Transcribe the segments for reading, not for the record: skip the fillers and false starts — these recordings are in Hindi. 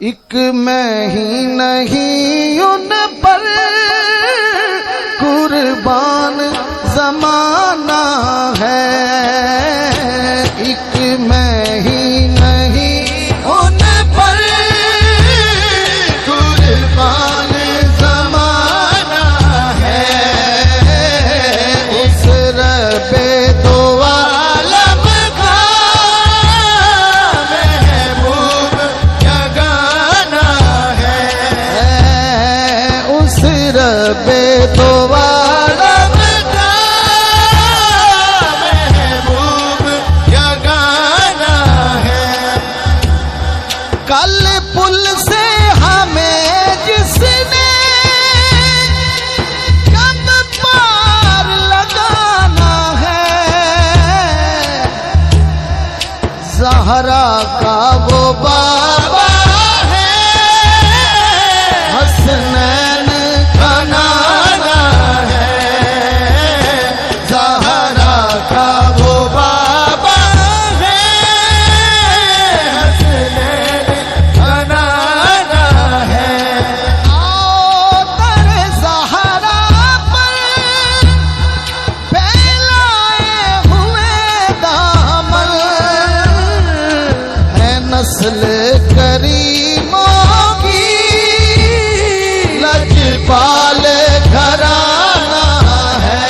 एक मैं ही नहीं उन पर कुर्बान ज़माना है। एक मैं ही नहीं उन पर कुर्बान ज़माना है। उस रब्बे दो आलम का महबूब जगाना है। उस रब्बे दो आलम का महबूब जगाना है। कल पुल से हमें जिसने कब पार लगाना है। ज़हरा का वो बाबा है, हसनैन का नाना है। ज़हरा का वो बाबा है, हसनैन का नाना है। आओ दर ज़हरा पर फैलाए हुए दामन है। नस्ल करीमों की लजपाल घराना है।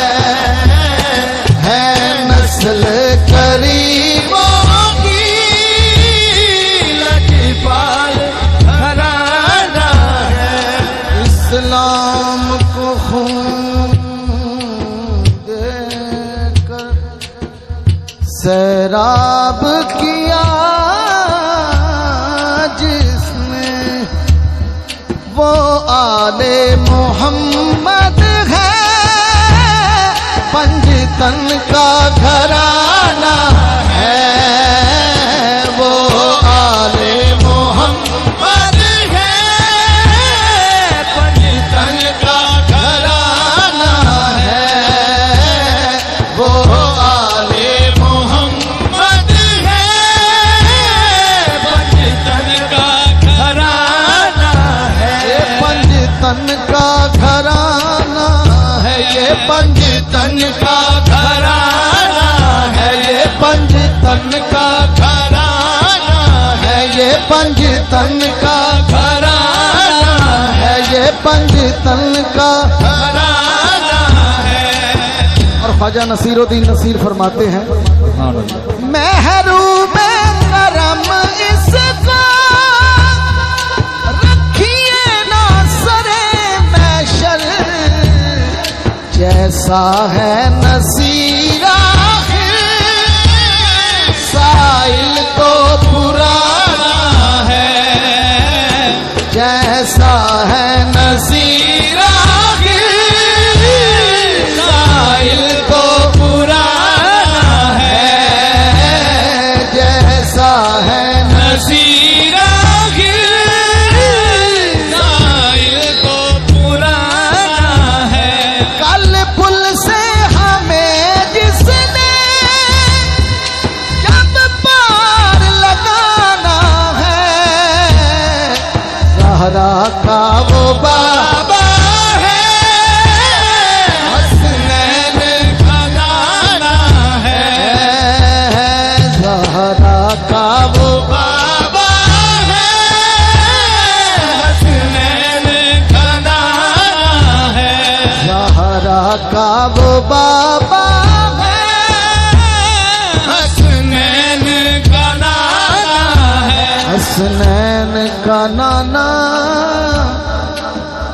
नस्ल करीमों की लजपाल घराना है। इस्लाम को खून देकर सैराब किया जिसने, वो आले मोहम्मद है। पंजतन का घराना है। वो आले मोहम्मद है। पंजतन का घराना है। वो आले मोहम्मद है। पंजतन का घराना है। ये पंजतन का घराना है। ये पंजतन का घराना है। ये पंजतन का घराना है। ये पंजतन का घराना है। ये पंजतन का घराना है। और ख्वाजा नसीरुद्दीन नसीर फरमाते हैं, महरूम करम इसको रखिए ना सरे महशर। जैसा है नसीर आखिर साइल तो पुराना है। जैसा है नसीर आखिर साइल तो पुराना है। जैसा है नसीर आखिर साइल तो पुराना है। कल पुल से हमें जिसने जब पार लगाना है। ज़हरा का वो बाबा है, हसनैन का नाना है। ज़हरा का वो बाबा है, हसनैन का नाना है। ज़हरा का वो बाबा है, हसनैन का नाना है। हसनैन का नाना